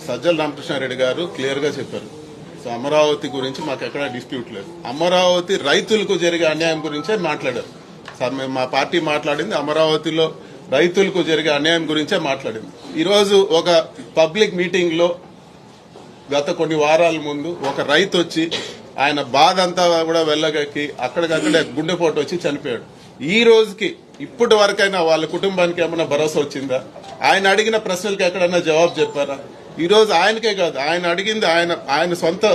సజ్జల రామకృష్ణారెడ్డి గారు క్లియర్ గా చెప్పారు. సో అమరావతి గురించి మాకు ఎక్కడ డిస్ప్యూట్ లేదు. అమరావతి రైతులకు జరిగే అన్యాయం గురించే మాట్లాడారు సార్. మేము మా పార్టీ మాట్లాడింది అమరావతిలో రైతులకు జరిగే అన్యాయం గురించే మాట్లాడింది. ఈరోజు ఒక పబ్లిక్ మీటింగ్ లో గత కొన్ని వారాల ముందు ఒక రైతు వచ్చి ఆయన బాధ అంతా కూడా వెళ్ళగక్కి అక్కడికక్కడే గుండెపోటు వచ్చి చనిపోయాడు. ఈ రోజుకి ఇప్పటి వరకైనా వాళ్ళ కుటుంబానికి ఏమైనా భరోసా వచ్చిందా? ఆయన అడిగిన ప్రశ్నలకు ఎక్కడన్నా జవాబు చెప్పారా? ఈ రోజు ఆయనకే కాదు, ఆయన అడిగింది ఆయన సొంత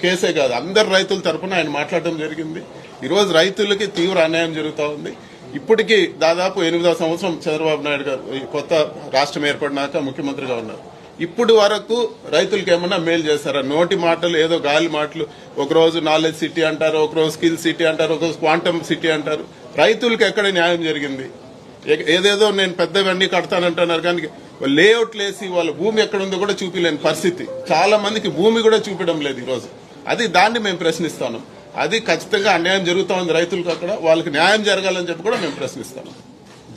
కేసే కాదు, అందరు రైతుల తరఫున ఆయన మాట్లాడడం జరిగింది. ఈ రోజు రైతులకి తీవ్ర అన్యాయం జరుగుతూ ఉంది. ఇప్పటికీ దాదాపు 8వ సంవత్సరం చంద్రబాబు నాయుడు గారు కొత్త రాష్ట్రం ఏర్పడినాక ముఖ్యమంత్రిగా ఉన్నారు. ఇప్పటి వరకు రైతులకు ఏమన్నా మేలు చేస్తారా? నోటి మాటలు, ఏదో గాలి మాటలు. ఒకరోజు నాలెడ్జ్ సిటీ అంటారు, ఒకరోజు స్కిల్ సిటీ అంటారు, ఒకరోజు క్వాంటమ్ సిటీ అంటారు. రైతులకు ఎక్కడ న్యాయం జరిగింది? ఏదేదో నేను పెద్దవన్నీ కడతానంటున్నారు కానీ లేఅవుట్లు వేసి వాళ్ళ భూమి ఎక్కడుందో కూడా చూపించలేని పరిస్థితి. చాలా మందికి భూమి కూడా చూపించడం లేదు ఈరోజు. దాన్ని మేము ప్రశ్నిస్తాను. అది ఖచ్చితంగా అన్యాయం జరుగుతూ ఉంది రైతులకు. అక్కడ వాళ్ళకి న్యాయం జరగాలని చెప్పి కూడా మేము ప్రశ్నిస్తాము.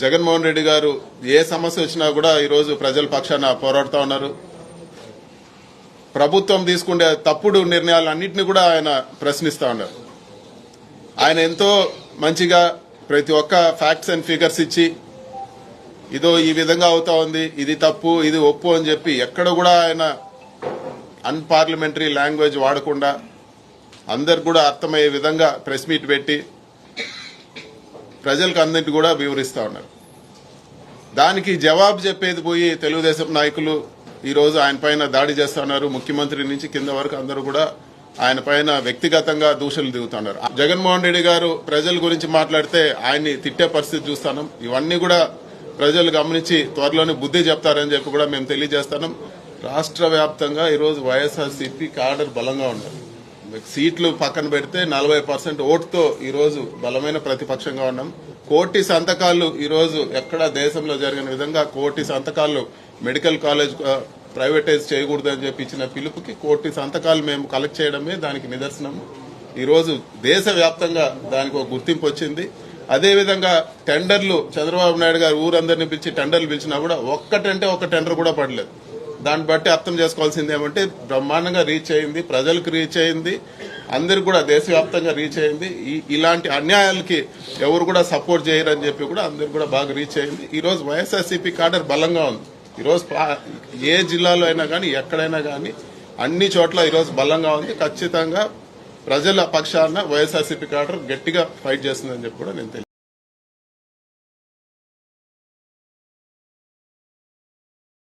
జగన్మోహన్ రెడ్డి గారు ఏ సమస్య వచ్చినా కూడా ఈరోజు ప్రజల పక్షాన పోరాడుతూ ఉన్నారు. ప్రభుత్వం తీసుకునే తప్పుడు నిర్ణయాలన్నింటినీ కూడా ఆయన ప్రశ్నిస్తూ ఉన్నారు. ఆయన ఎంతో మంచిగా ప్రతి ఒక్క ఫ్యాక్ట్స్ అండ్ ఫిగర్స్ ఇచ్చి ఇదో ఈ విధంగా అవుతా ఉంది, ఇది తప్పు, ఇది ఒప్పు అని చెప్పి ఎక్కడ కూడా ఆయన అన్పార్లమెంటరీ లాంగ్వేజ్ వాడకుండా అందరికి కూడా అర్థమయ్యే విధంగా ప్రెస్ మీట్ పెట్టి ప్రజలకు అందరికీ కూడా వివరిస్తా ఉన్నారు. దానికి జవాబు చెప్పేది పోయి తెలుగుదేశం నాయకులు ఈరోజు ఆయన పైన దాడి చేస్తా ఉన్నారు. ముఖ్యమంత్రి నుంచి కింద వరకు అందరూ కూడా ఆయన పైన వ్యక్తిగతంగా దూషణలు దిగుతున్నారు. జగన్మోహన్ రెడ్డి గారు ప్రజల గురించి మాట్లాడితే ఆయన్ని తిట్టే పరిస్థితి చూస్తున్నాం. ఇవన్నీ కూడా ప్రజలు గమనించి త్వరలోనే బుద్ధి చెప్తారని చెప్పి కూడా మేము తెలియజేస్తున్నాం. రాష్ట్ర వ్యాప్తంగా ఈరోజు వైఎస్ఆర్సీపీ కాడర్ బలంగా ఉన్నారు. సీట్లు పక్కన పెడితే 40% ఓటుతో ఈరోజు బలమైన ప్రతిపక్షంగా ఉన్నాం. 1 కోటి సంతకాలు ఈరోజు ఎక్కడ దేశంలో జరిగిన విధంగా 1 కోటి సంతకాలు మెడికల్ కాలేజ్ ప్రైవేటైజ్ చేయకూడదని చెప్పి ఇచ్చిన పిలుపుకి 1 కోటి సంతకాలు మేము కలెక్ట్ చేయడమే దానికి నిదర్శనము. ఈరోజు దేశవ్యాప్తంగా దానికి ఒక గుర్తింపు వచ్చింది. అదేవిధంగా టెండర్లు చంద్రబాబు నాయుడు గారు ఊరందరినీ పిలిచి టెండర్లు పిలిచినా కూడా ఒక్కటంటే ఒక టెండర్ కూడా పడలేదు. దాన్ని బట్టి అర్థం చేసుకోవాల్సింది ఏమంటే బ్రహ్మాండంగా రీచ్ అయింది, ప్రజలకు రీచ్ అయింది, అందరికి కూడా దేశవ్యాప్తంగా రీచ్ అయింది. ఇలాంటి అన్యాయాలకి ఎవరు కూడా సపోర్ట్ చేయరని చెప్పి కూడా అందరికి కూడా బాగా రీచ్ అయింది. ఈ రోజు వైఎస్ఆర్సీపీ కాడర్ బలంగా ఉంది. ఈరోజు ఏ జిల్లాలో అయినా కానీ ఎక్కడైనా కానీ అన్ని చోట్ల ఈరోజు బలంగా ఉంది. ఖచ్చితంగా ప్రజల పక్షాన వైఎస్ఆర్సీపీ కాడర్ గట్టిగా ఫైట్ చేస్తుందని చెప్పి కూడా నేను